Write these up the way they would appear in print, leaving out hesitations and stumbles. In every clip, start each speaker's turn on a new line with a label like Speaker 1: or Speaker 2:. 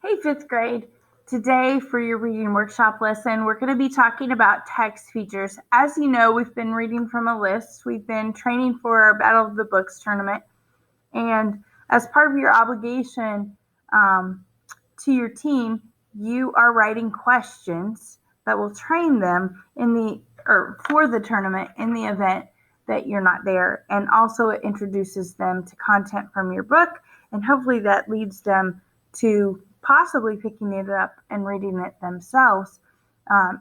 Speaker 1: Hey, fifth grade. Today, for your reading workshop lesson, we're going to be talking about text features. As you know, we've been reading from a list. We've been training for our Battle of the Books tournament. And as part of your obligation to your team, you are writing questions that will train them for the tournament in the event that you're not there. And also, it introduces them to content from your book, and hopefully, that leads them to possibly picking it up and reading it themselves,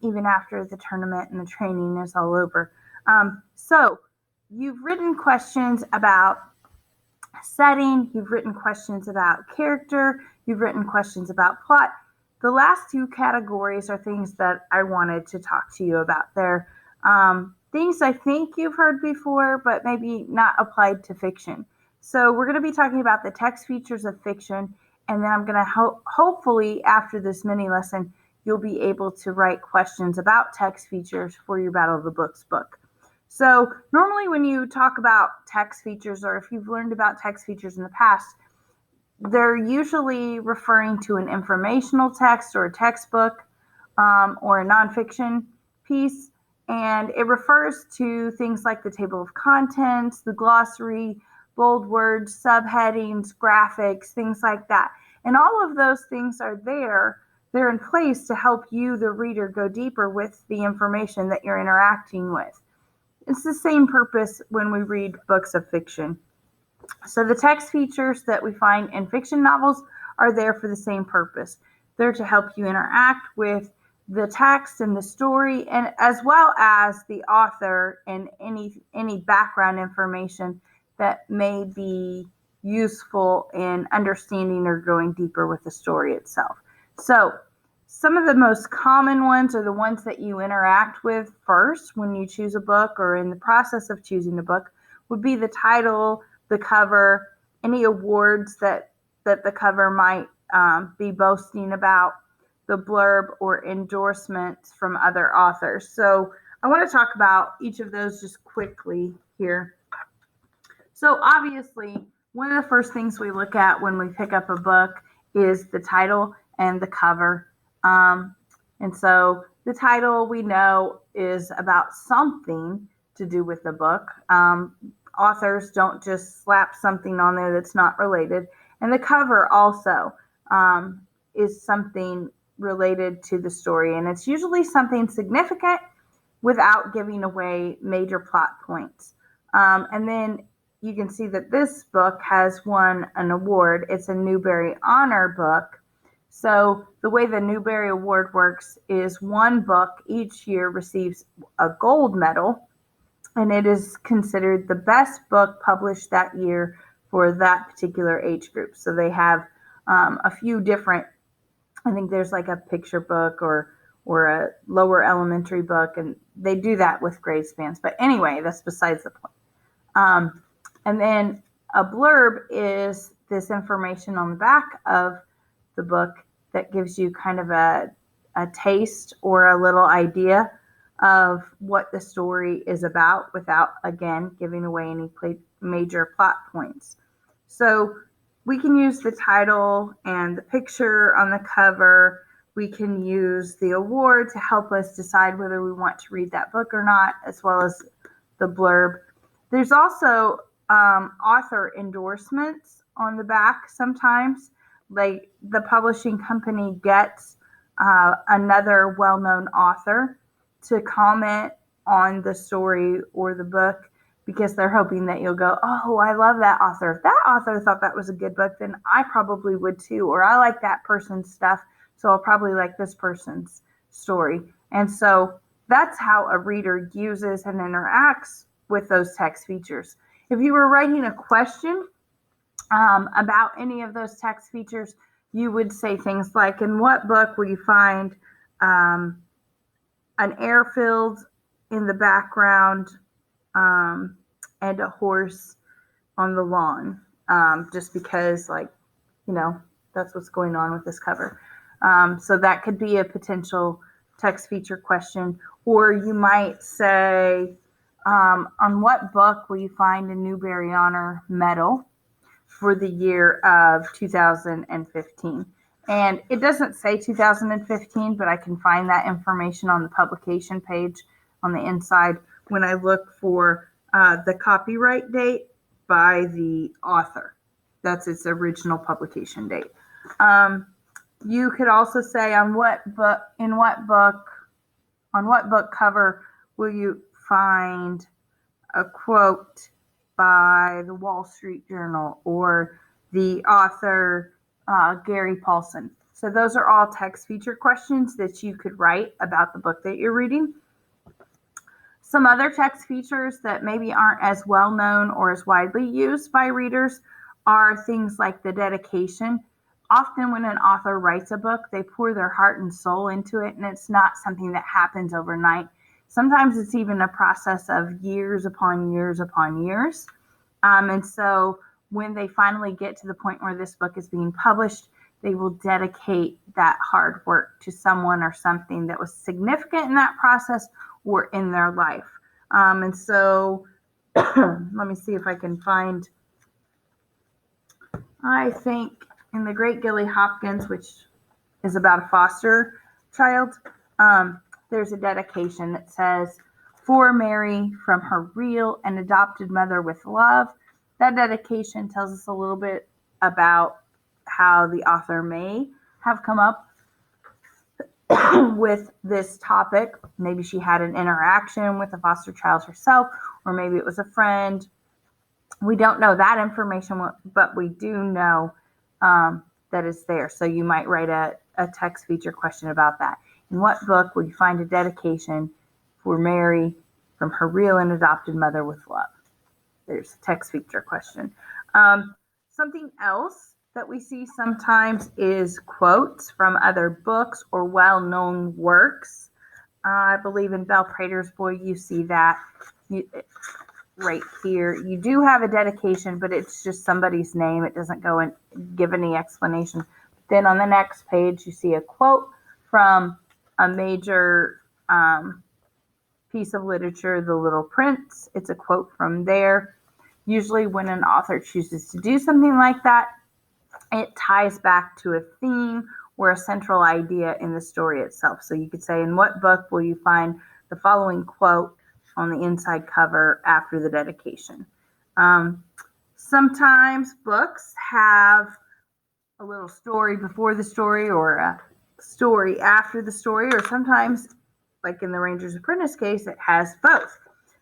Speaker 1: even after the tournament and the training is all over. So, you've written questions about setting, you've written questions about character, you've written questions about plot. The last two categories are things that I wanted to talk to you about. They're things I think you've heard before, but maybe not applied to fiction. So we're going to be talking about the text features of fiction, and then I'm going to hopefully, after this mini lesson, you'll be able to write questions about text features for your Battle of the Books book. So normally when you talk about text features, or if you've learned about text features in the past, they're usually referring to an informational text or a textbook or a nonfiction piece. And it refers to things like the table of contents, the glossary, bold words, subheadings, graphics, things like that. And all of those things are there. They're in place to help you, the reader, go deeper with the information that you're interacting with. It's the same purpose when we read books of fiction. So the text features that we find in fiction novels are there for the same purpose. They're to help you interact with the text and the story, and as well as the author and any background information that may be useful in understanding or going deeper with the story itself. So some of the most common ones are the ones that you interact with first when you choose a book or in the process of choosing a book would be the title, the cover, any awards that the cover might be boasting about, the blurb or endorsements from other authors. So I want to talk about each of those just quickly here. So obviously, one of the first things we look at when we pick up a book is the title and the cover. And so the title we know is about something to do with the book. Authors don't just slap something on there that's not related. And the cover also is something related to the story. And it's usually something significant without giving away major plot points. And then you can see that this book has won an award. It's a Newbery Honor book. So the way the Newbery Award works is one book each year receives a gold medal, and it is considered the best book published that year for that particular age group. So they have a few different, I think there's like a picture book or a lower elementary book, and they do that with grade spans. But anyway, that's besides the point. And then a blurb is this information on the back of the book that gives you kind of a taste or a little idea of what the story is about without, again, giving away any major plot points. So we can use the title and the picture on the cover. We can use the award to help us decide whether we want to read that book or not, as well as the blurb. There's also author endorsements on the back sometimes. Like the publishing company gets another well-known author to comment on the story or the book because they're hoping that you'll go, oh, I love that author. If that author thought that was a good book, then I probably would too. Or I like that person's stuff, so I'll probably like this person's story. And so that's how a reader uses and interacts with those text features. If you were writing a question about any of those text features, you would say things like, in what book will you find an airfield in the background and a horse on the lawn? Just because, that's what's going on with this cover. So that could be a potential text feature question. Or you might say, on what book will you find a Newbery Honor medal for the year of 2015? And it doesn't say 2015, but I can find that information on the publication page on the inside when I look for the copyright date by the author. That's its original publication date. You could also say on what book cover will you find a quote by the Wall Street Journal or the author Gary Paulson. So those are all text feature questions that you could write about the book that you're reading. Some other text features that maybe aren't as well known or as widely used by readers are things like the dedication. Often when an author writes a book, they pour their heart and soul into it, and it's not something that happens overnight. Sometimes it's even a process of years upon years upon years. And so when they finally get to the point where this book is being published, they will dedicate that hard work to someone or something that was significant in that process or in their life. And so let me see if I can find, I think in The Great Gilly Hopkins, which is about a foster child, there's a dedication that says, "For Mary, from her real and adopted mother with love." That dedication tells us a little bit about how the author may have come up with this topic. Maybe she had an interaction with a foster child herself, or maybe it was a friend. We don't know that information, but we do know that it's there. So you might write a text feature question about that. In what book will you find a dedication for Mary from her real and adopted mother with love? There's a text feature question. Something else that we see sometimes is quotes from other books or well-known works. I believe in Belle Prater's Boy, you see that right here. You do have a dedication, but it's just somebody's name. It doesn't go and give any explanation. Then on the next page, you see a quote from a major piece of literature, The Little Prince. It's a quote from there. Usually when an author chooses to do something like that, it ties back to a theme or a central idea in the story itself. So you could say, in what book will you find the following quote on the inside cover after the dedication? Sometimes books have a little story before the story or a story after the story, or sometimes, like in the Ranger's Apprentice case, it has both.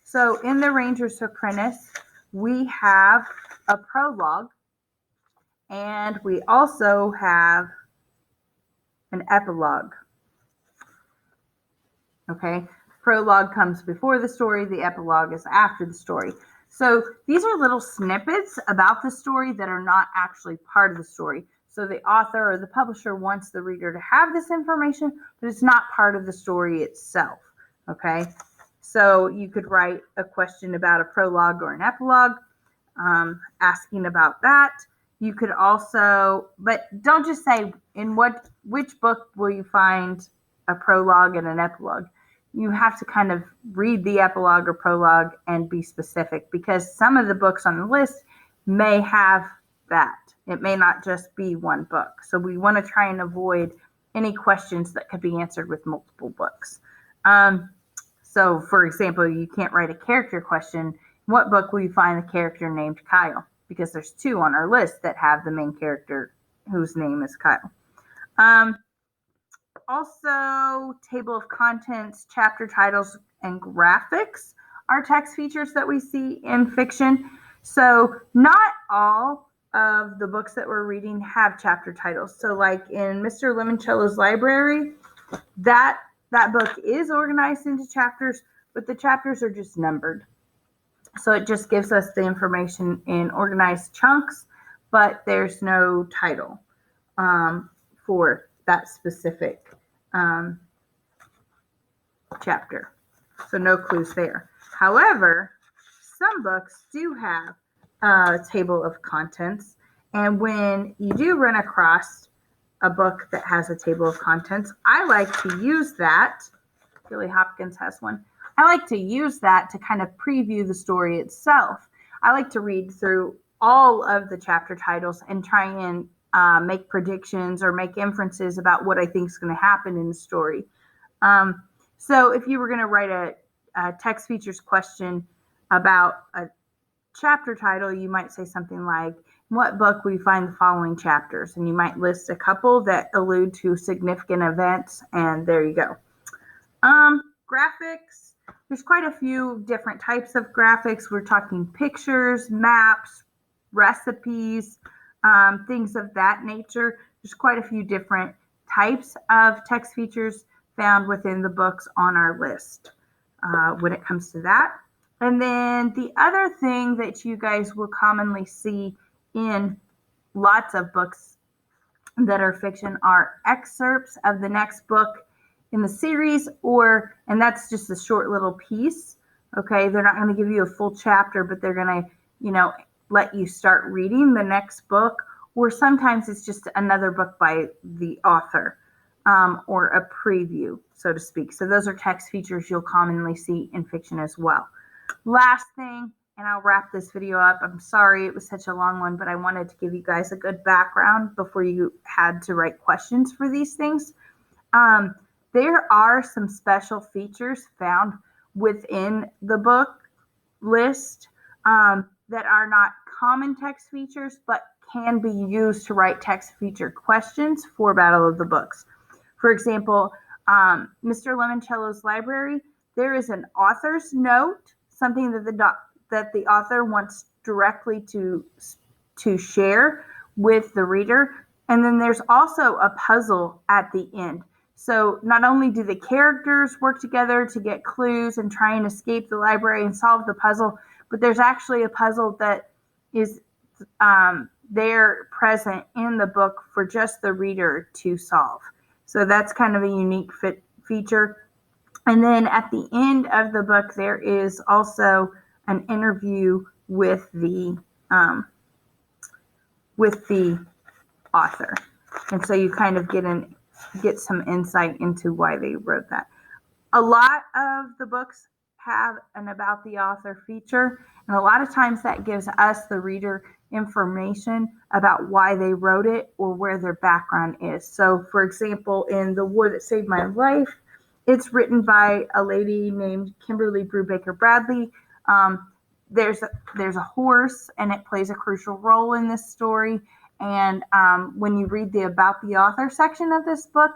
Speaker 1: So in the Ranger's Apprentice, we have a prologue, and we also have an epilogue. Okay, prologue comes before the story, the epilogue is after the story. So these are little snippets about the story that are not actually part of the story. So the author or the publisher wants the reader to have this information, but it's not part of the story itself. Okay, so you could write a question about a prologue or an epilogue, asking about that. You could also, but don't just say which book will you find a prologue and an epilogue. You have to kind of read the epilogue or prologue and be specific, because some of the books on the list may have that. It may not just be one book. So we want to try and avoid any questions that could be answered with multiple books. So for example, you can't write a character question. What book will you find the character named Kyle? Because there's two on our list that have the main character whose name is Kyle. Also, table of contents, chapter titles, and graphics are text features that we see in fiction. So not all of the books that we're reading have chapter titles. So like in Mr. Limoncello's Library, that book is organized into chapters, but the chapters are just numbered. So it just gives us the information in organized chunks, but there's no title for that specific chapter. So no clues there. However, some books do have a table of contents. And when you do run across a book that has a table of contents, I like to use that. Gilly Hopkins has one. I like to use that to kind of preview the story itself. I like to read through all of the chapter titles and try and make predictions or make inferences about what I think is going to happen in the story. So if you were going to write a text features question about a chapter title, you might say something like, in what book will you find the following chapters? And you might list a couple that allude to significant events, and there you go. Graphics. There's quite a few different types of graphics. We're talking pictures, maps, recipes, things of that nature. There's quite a few different types of text features found within the books on our list when it comes to that. And then the other thing that you guys will commonly see in lots of books that are fiction are excerpts of the next book in the series, and that's just a short little piece. Okay, they're not going to give you a full chapter, but they're going to, let you start reading the next book, or sometimes it's just another book by the author, or a preview, so to speak. So those are text features you'll commonly see in fiction as well. Last thing, and I'll wrap this video up. I'm sorry it was such a long one, but I wanted to give you guys a good background before you had to write questions for these things. There are some special features found within the book list that are not common text features, but can be used to write text feature questions for Battle of the Books. For example, Mr. Lemoncello's library, there is an author's note, something that the author wants directly to share with the reader. And then there's also a puzzle at the end. So not only do the characters work together to get clues and try and escape the library and solve the puzzle, but there's actually a puzzle that is there present in the book for just the reader to solve. So that's kind of a unique feature. And then at the end of the book, there is also an interview with the author. And so you kind of get some insight into why they wrote that. A lot of the books have an about the author feature, and a lot of times that gives us, the reader, information about why they wrote it or where their background is. So, for example, in The War That Saved My Life, it's written by a lady named Kimberly Brubaker Bradley. There's a horse, and it plays a crucial role in this story. And when you read the About the Author section of this book,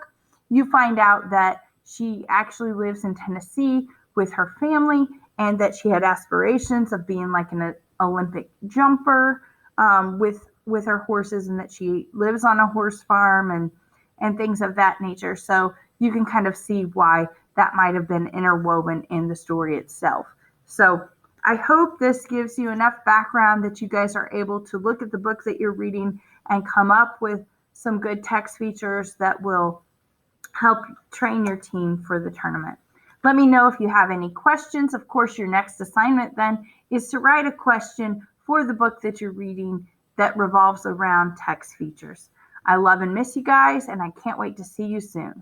Speaker 1: you find out that she actually lives in Tennessee with her family, and that she had aspirations of being like an Olympic jumper with her horses, and that she lives on a horse farm and things of that nature. So you can kind of see why that might have been interwoven in the story itself. So I hope this gives you enough background that you guys are able to look at the book that you're reading and come up with some good text features that will help train your team for the tournament. Let me know if you have any questions. Of course, your next assignment then is to write a question for the book that you're reading that revolves around text features. I love and miss you guys, and I can't wait to see you soon.